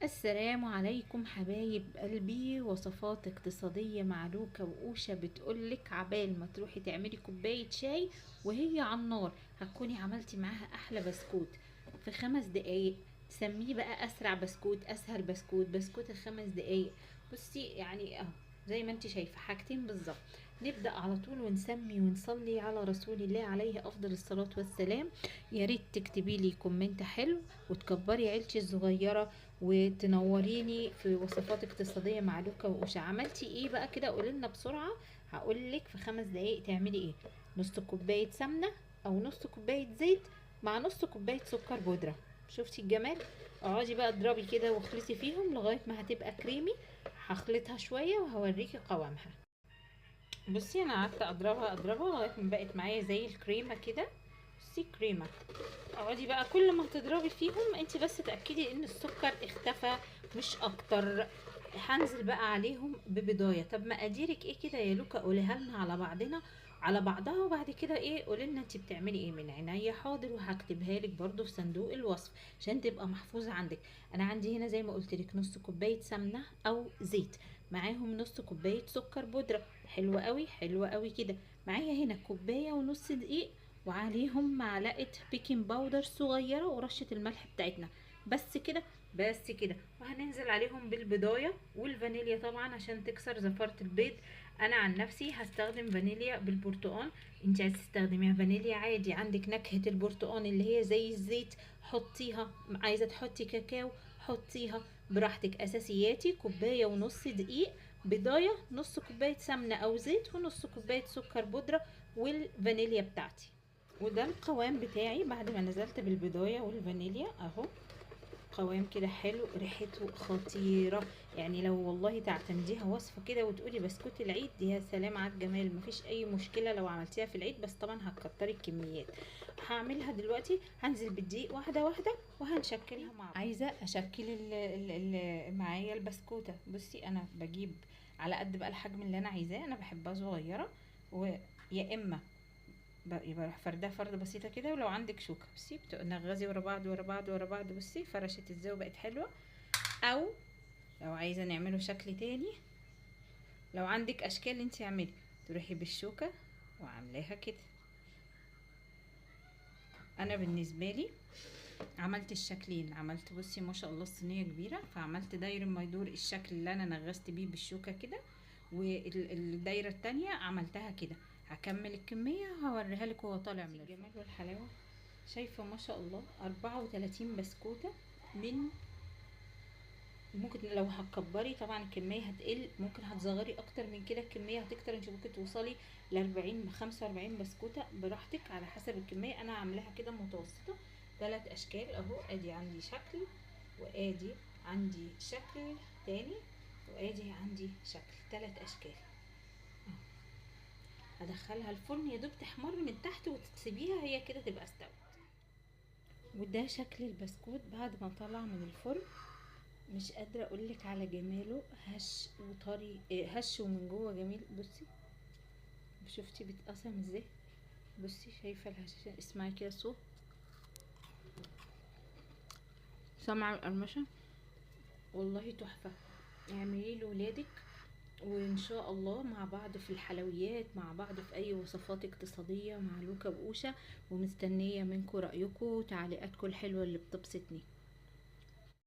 السلام عليكم حبايب قلبي. وصفات اقتصادية مع لوكا وأوشا بتقولك عبال ما تروحي تعملي كوباية شاي وهي على النار هتكوني عملتي معاها أحلى بسكوت في 5 دقايق. تسميه بقى أسرع بسكوت، أسهل بسكوت، بسكوت ال5 دقايق. بصي يعني اهو زي ما انت شايفة حاجتين بالظبط. نبدأ على طول ونسمي ونصلي على رسول الله عليه أفضل الصلاة والسلام. يا ريت تكتبي لي كومنت حلو وتكبري عيلتي الصغيرة وتنوريني في وصفات اقتصادية مع لوكا وأوشا. عملتي ايه بقى كده؟ قولي لنا بسرعة. هقولك في 5 دقايق تعملي ايه. نص كوباية سمنة او نص كوباية زيت مع نص كوباية سكر بودرة. شفتي الجمال؟ اقعدي بقى اضربي كده واخلطي فيهم لغاية ما هتبقى كريمي. هخلطها شوية وهوريكي قوامها. بصي انا قعدت اضربها لغاية ما بقت معايا زي الكريمة كده. بصي كريمة. اقعدي بقى كل ما تضربي فيهم انت بس تأكدي ان السكر اختفى مش اكتر. هنزل بقى عليهم ببضايه. طب مقاديرك ايه كده يا لوكا؟ قوليها لنا على بعضنا على بعضها، وبعد كده ايه قولي لنا انت بتعملي ايه. من عينيا حاضر، وهكتبها لك برده في صندوق الوصف عشان تبقى محفوظه عندك. انا عندي هنا زي ما قلت لك نص كوبايه سمنه او زيت، معاهم نص كوبايه سكر بودره. حلوه قوي حلوه قوي كده. معايا هنا كوبايه ونص دقيق، وعليهم معلقه بيكنج باودر صغيره ورشه الملح بتاعتنا. بس كده بس كده. وهننزل عليهم بالبضايه والفانيليا طبعا عشان تكسر زفاره البيض. انا عن نفسي هستخدم فانيليا بالبرتقال. انت عايزه تستخدميها فانيليا عادي، عندك نكهه البرتقال اللي هي زي الزيت حطيها، عايزه تحطي كاكاو حطيها براحتك. اساسياتي كوبايه ونص دقيق، بضايه، نص كوبايه سمنه او زيت، ونص كوبايه سكر بودره، والفانيليا بتاعتي. وده القوام بتاعي بعد ما نزلت بالبضايه والفانيليا اهو. قوام كده حلو، ريحته خطيرة. يعني لو والله تعتمديها وصفة كده وتقولي بسكوت العيد، يا سلام على الجمال. مفيش اي مشكلة لو عملتيها في العيد، بس طبعا هتكتري الكميات. هعملها دلوقتي، هنزل بالدقيق واحدة واحدة وهنشكلها مع بعض. عايزة اشكل معايا البسكوتة. بصي انا بجيب على قد بقى الحجم اللي انا عايزاه. انا بحبها صغيرة، ويا اما يبقى راح فردها فرده بسيطه كده. ولو عندك شوكه بصي بتنغزي ورا بعض ورا بعض ورا بعض. بصي فرشت ازاي وبقت حلوه. او لو عايزه نعمله شكل تاني، لو عندك اشكال انت اعملي، تروحي بالشوكه وعاملاها كده. انا بالنسبه لي عملت الشكلين. عملت بصي ما شاء الله الصينيه كبيره، فعملت دايره ما يدور الشكل اللي انا نغزت بيه بالشوكه كده، والدايره التانية عملتها كده. هكمل الكميه هوريها لك وهو طالع من الجمال والحلاوه. شايفه ما شاء الله 34 بسكوته. من ممكن لو هتكبري طبعا الكميه هتقل، ممكن هتصغري اكتر من كده الكميه هتكتر. انت ممكن توصلي ل40 45 بسكوته براحتك على حسب الكميه. انا عاملاها كده متوسطه. 3 اشكال اهو. ادي عندي شكل، وادي عندي شكل تاني، وادي عندي شكل. 3 اشكال. هدخلها الفرن يا دوب تحمر من تحت وتسيبيها هي كده تبقى استوت. وده شكل البسكوت بعد ما طلع من الفرن. مش قادره اقولك على جماله، هش وطري، هش ومن جوه جميل. بصي شفتي بيتقسم ازاي؟ بصي شايفه الهشاشة؟ اسمعي كده صوت، سامعه القرمشه؟ والله تحفه. اعمليه لولادك، وان شاء الله مع بعض في الحلويات، مع بعض في اي وصفات اقتصاديه مع لوكا بقوشه. ومستنيه منكم رايكم وتعليقاتكم الحلوه اللي بتبسطني.